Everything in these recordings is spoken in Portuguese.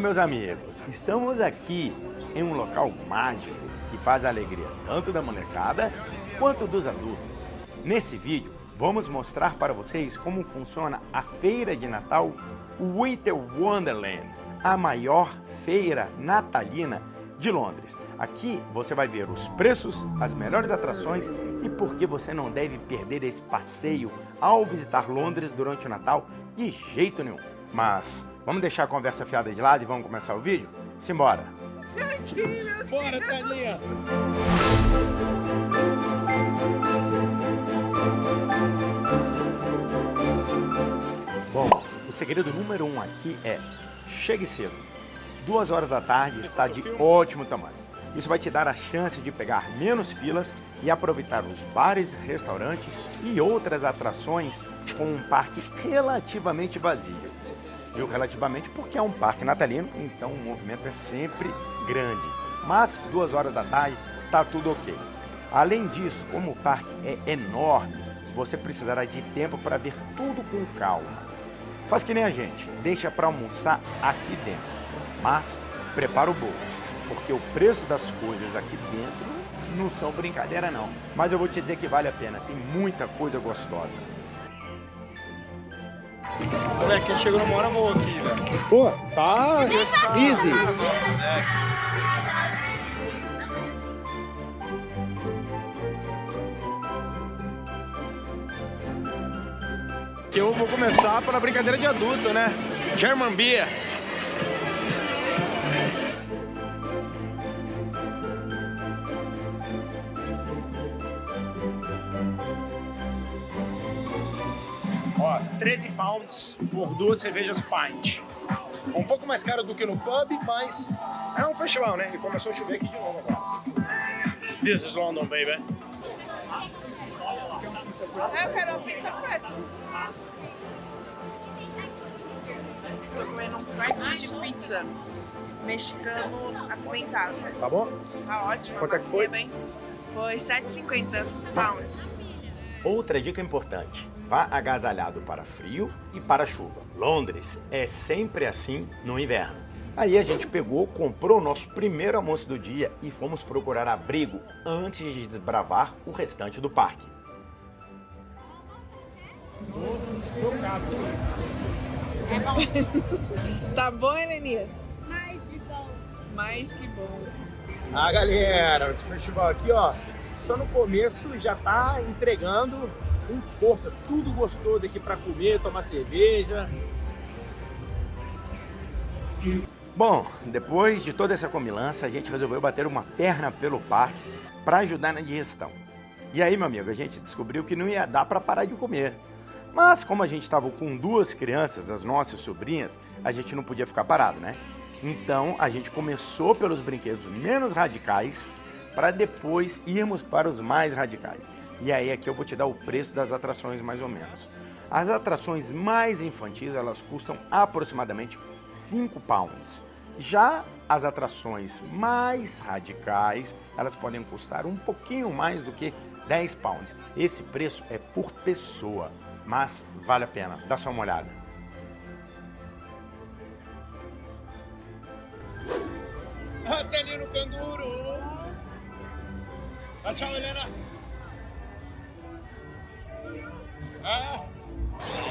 Meus amigos, estamos aqui em um local mágico que faz a alegria tanto da molecada quanto dos adultos. Nesse vídeo, vamos mostrar para vocês como funciona a feira de Natal Winter Wonderland, a maior feira natalina de Londres. Aqui você vai ver os preços, as melhores atrações e por que você não deve perder esse passeio ao visitar Londres durante o Natal de jeito nenhum. Mas vamos deixar a conversa fiada de lado e vamos começar o vídeo? Simbora! Bora, Thaninha! Bom, o segredo número 1 aqui é: chegue cedo. 2 horas da tarde está de ótimo tamanho. Isso vai te dar a chance de pegar menos filas e aproveitar os bares, restaurantes e outras atrações com um parque relativamente vazio. Digo relativamente porque é um parque natalino, então o movimento é sempre grande. Mas 2 horas da tarde está tudo ok. Além disso, como o parque é enorme, você precisará de tempo para ver tudo com calma. Faz que nem a gente, deixa para almoçar aqui dentro, mas prepara o bolso, porque o preço das coisas aqui dentro não são brincadeira não. Mas eu vou te dizer que vale a pena, tem muita coisa gostosa. Moleque, a gente chegou numa hora boa aqui, velho. Pô, tá easy. Que eu vou começar pela brincadeira de adulto, né? German Beer. Ó, 13 pounds por 2 cervejas pint. Um pouco mais caro do que no pub, mas é um festival, né? E começou a chover aqui de novo agora. This is London, baby. Eu quero uma pizza preta. Tô comendo um prato de pizza mexicano apimentado. Tá bom? Tá ótimo. Quanto é que foi? Bem. Foi 7,50 pounds. Outra dica importante: vá agasalhado para frio e para chuva. Londres é sempre assim no inverno. Aí a gente pegou, comprou o nosso primeiro almoço do dia e fomos procurar abrigo antes de desbravar o restante do parque. Tá bom, Helenia? Mais de bom. Mais que bom. Ah, galera, esse festival aqui, ó, só no começo já tá entregando com força. Tudo gostoso aqui pra comer, tomar cerveja. Bom, depois de toda essa comilança, a gente resolveu bater uma perna pelo parque para ajudar na digestão. E aí, meu amigo, a gente descobriu que não ia dar para parar de comer. Mas como a gente estava com 2 crianças, as nossas sobrinhas, a gente não podia ficar parado, né? Então a gente começou pelos brinquedos menos radicais para depois irmos para os mais radicais. E aí aqui eu vou te dar o preço das atrações mais ou menos. As atrações mais infantis, elas custam aproximadamente 5 pounds. Já as atrações mais radicais, elas podem custar um pouquinho mais do que 10 pounds. Esse preço é por pessoa, mas vale a pena. Dá só uma olhada. Até no canguru. Tchau, Helena.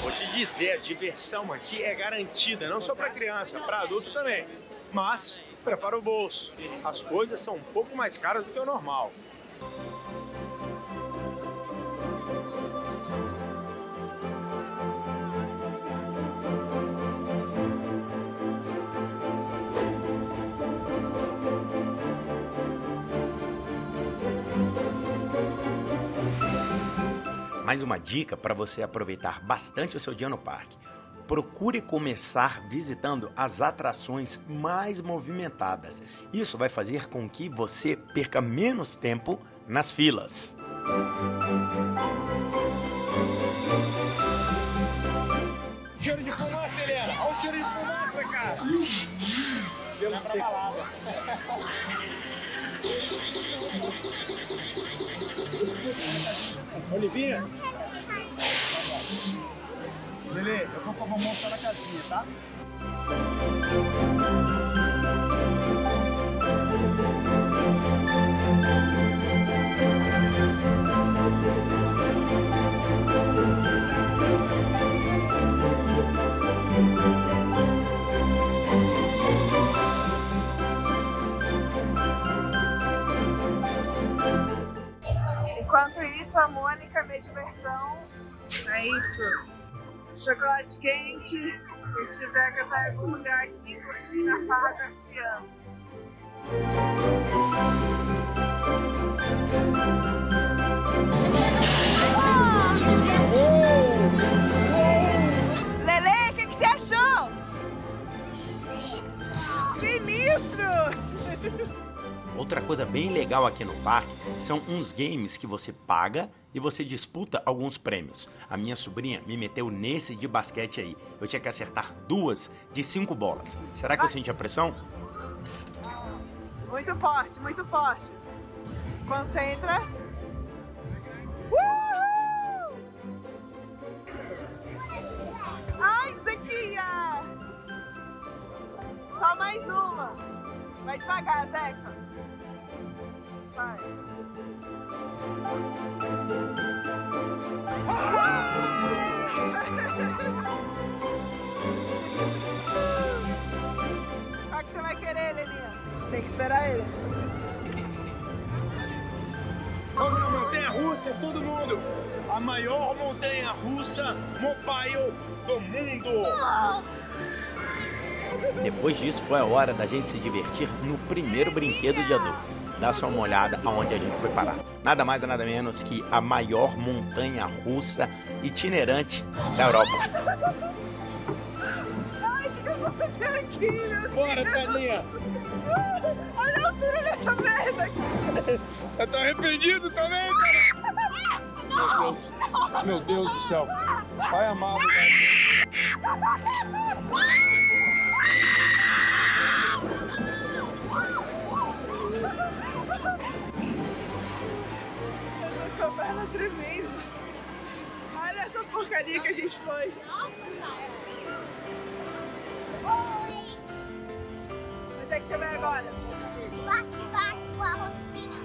Vou te dizer, a diversão aqui é garantida, não só para criança, para adulto também. Mas prepara o bolso. As coisas são um pouco mais caras do que o normal. Mais uma dica para você aproveitar bastante o seu dia no parque. Procure começar visitando as atrações mais movimentadas. Isso vai fazer com que você perca menos tempo nas filas. Cheiro de fumaça, Helena! Olha o cheiro de fumaça, cara! Pelo pra balada. Olivinha? Lelê, eu vou mostrar na casinha, tá? chocolate quente. Se tiver que vai em algum lugar aqui curtindo a farra com as crianças. Lele, o que você achou? Sinistro! Outra coisa bem legal aqui no parque são uns games que você paga e você disputa alguns prêmios. A minha sobrinha me meteu nesse de basquete aí. Eu tinha que acertar 2 de 5 bolas. Será que eu senti a pressão? Muito forte, muito forte. Concentra. Ai, Zequinha! Só mais uma. Vai devagar, Zeca. Vai. Qual que você vai querer, Leninha? Tem que esperar ele. Vamos na montanha russa, todo mundo! A maior montanha russa mobile do mundo! Depois disso foi a hora da gente se divertir no primeiro brinquedo de adulto. Dá só uma olhada aonde a gente foi parar. Nada mais e nada menos que a maior montanha russa itinerante da Europa. Ai, o que eu vou fazer aqui, meu Deus? Bora, Taninha! Olha a altura dessa merda aqui. Eu tô arrependido também, cara! Meu Deus do céu! Pai amado, velho! Eu tô com a perna tremendo. Olha essa porcaria que a gente foi. Onde é que você vai agora? Bate, bate com a rocinha.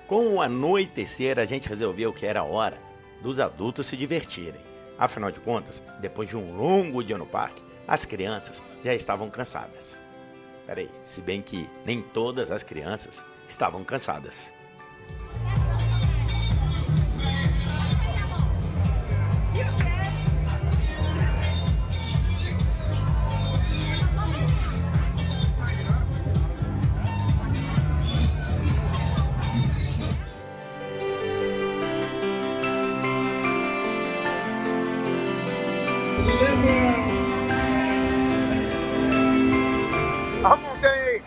Com o anoitecer, a gente resolveu que era hora dos adultos se divertirem. Afinal de contas, depois de um longo dia no parque, as crianças já estavam cansadas. Peraí, se bem que nem todas as crianças estavam cansadas. A montanha aí!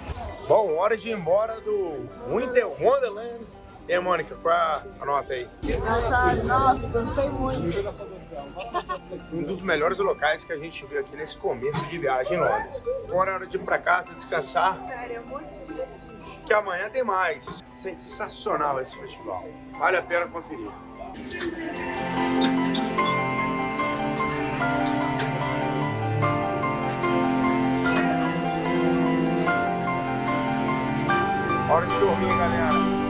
Bom, hora de ir embora do Winter Wonderland. E aí, Mônica, qual é a nota aí? Nossa, gostei muito. Um dos melhores locais que a gente viu aqui nesse começo de viagem em Londres. Agora é hora de ir pra casa, descansar, Sério, é muito divertido. que amanhã tem mais. Sensacional esse festival. Vale a pena conferir. Hora de dormir, galera.